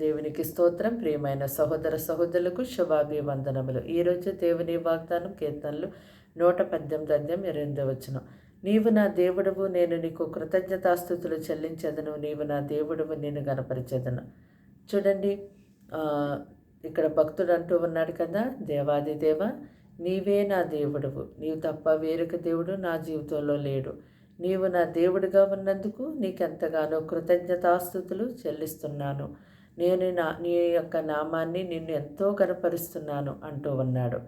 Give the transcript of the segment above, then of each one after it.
దేవునికి స్తోత్రం. ప్రియమైన సహోదర సహోదరులకు శుభాభివందనములు. ఈరోజు దేవుని వాగ్దానం కీర్తనలు 118 నీవు నా దేవుడవు, నేను నీకు కృతజ్ఞతాస్తుతులు చెల్లించెదను. నీవు నా దేవుడవు, నేను గనపరిచెదను. చూడండి, ఇక్కడ భక్తుడు అంటూ ఉన్నాడు కదా, దేవాది దేవ, నీవే నా దేవుడవు, నీవు తప్ప వేరొక దేవుడు నా జీవితంలో లేడు. నీవు నా దేవుడిగా ఉన్నందుకు నీకెంతగానో కృతజ్ఞతాస్తుతులు చెల్లిస్తున్నాను. నేను నీ యొక్క నామాన్ని నిన్ను ఎంతో కనపరుస్తున్నాను అంటూ ఉన్నాడు.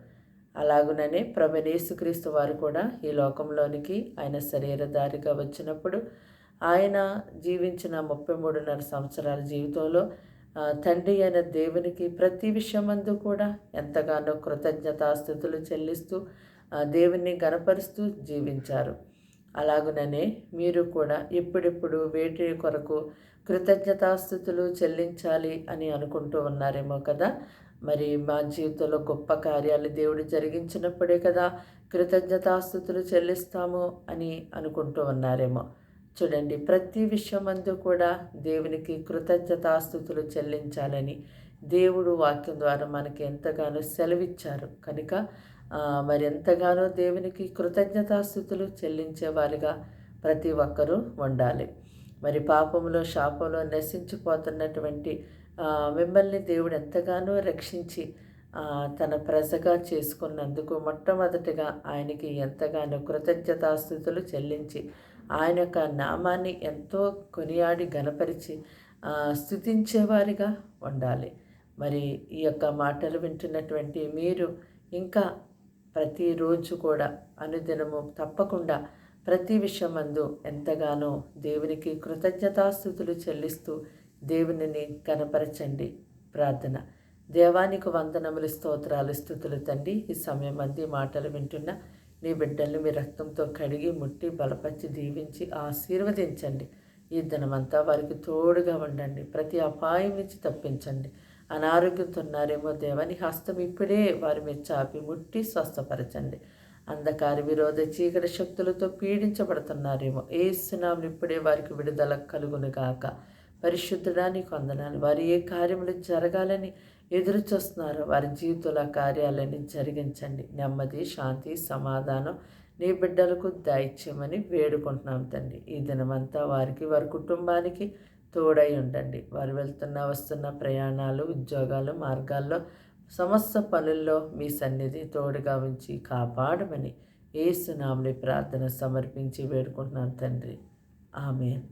అలాగుననే ప్రభువైన యేసుక్రీస్తు వారు కూడా ఈ లోకంలోనికి ఆయన శరీరధారిగా వచ్చినప్పుడు ఆయన జీవించిన 33.5 సంవత్సరాల జీవితంలో తండ్రి అయిన దేవునికి ప్రతి విషయమందు కూడా ఎంతగానో కృతజ్ఞతాస్తుతులు చెల్లిస్తూ దేవుని గనపరుస్తూ జీవించారు. అలాగుననే మీరు కూడా ఇప్పుడిప్పుడు వేటి కొరకు కృతజ్ఞతాస్తుతులు చెల్లించాలి అని అనుకుంటూ ఉన్నారేమో కదా. మరి మా జీవితంలో గొప్ప కార్యాలు దేవుడు జరిగించినప్పుడే కదా కృతజ్ఞతాస్తుతులు చెల్లిస్తాము అని అనుకుంటూ ఉన్నారేమో. చూడండి, ప్రతి విషయమందు కూడా దేవునికి కృతజ్ఞతాస్తుతులు చెల్లించాలని దేవుడు వాక్యం ద్వారా మనకి ఎంతగానో సెలవిచ్చారు. కనుక మరి ఎంతగానో దేవునికి కృతజ్ఞతాస్తుతులు చెల్లించేవారిగా ప్రతి ఒక్కరూ ఉండాలి. మరి పాపంలో శాపంలో నశించిపోతున్నటువంటి మిమ్మల్ని దేవుడు ఎంతగానో రక్షించి తన ప్రజగా చేసుకున్నందుకు మొట్టమొదటిగా ఆయనకి ఎంతగానో కృతజ్ఞతాస్తుతులు చెల్లించి ఆయన యొక్క నామాన్ని ఎంతో కొనియాడి గనపరిచి స్తుతించేవారిగా ఉండాలి. మరి ఈ యొక్క మాటలు వింటున్నటువంటి మీరు ఇంకా ప్రతిరోజు కూడా అనుదినము తప్పకుండా ప్రతి విషయమందు ఎంతగానో దేవునికి కృతజ్ఞతాస్తుతులు చెల్లిస్తూ దేవునిని కనపరచండి. ప్రార్థన. దేవానికి వందనములు, స్తోత్రాలు, స్తుతులు తండ్రి. ఈ సమయం అంది మాటలు వింటున్న నీ బిడ్డల్ని మీ రక్తంతో కడిగి ముట్టి బలపరిచి దీవించి ఆశీర్వదించండి. ఈ దినమంతా వారికి తోడుగా ఉండండి. ప్రతి అపాయం నుంచి తప్పించండి. అనారోగ్యంతో ఉన్నారేమో దేవాని హస్తం ఇప్పుడే వారి మీద చాపి ముట్టి స్వస్థపరచండి. అంధకార విరోధ చీకటి శక్తులతో పీడించబడుతున్నారేమో ఏసునామమున ఇప్పుడే వారికి విడుదల కలుగునుగాక. పరిశుద్ధుడా నీకు వందనాలు. వారు ఏ కార్యములు జరగాలని ఎదురు చూస్తున్నారో వారి జీవితంలో కార్యాలని జరిగించండి. నెమ్మది, శాంతి, సమాధానం నీ బిడ్డలకు దయచేయమని వేడుకుంటున్నాం తండ్రి. ఈ దినమంతా వారికి, వారి కుటుంబానికి తోడై ఉండండి. వారు వెళ్తున్న వస్తున్న ప్రయాణాలు, ఉద్యోగాలు, మార్గాల్లో, సమస్త పనుల్లో మీ సన్నిధి తోడుగా ఉంచి కాపాడమని యేసు నామమున ప్రార్థన సమర్పించి వేడుకుంటున్నాం తండ్రి. ఆమేన్.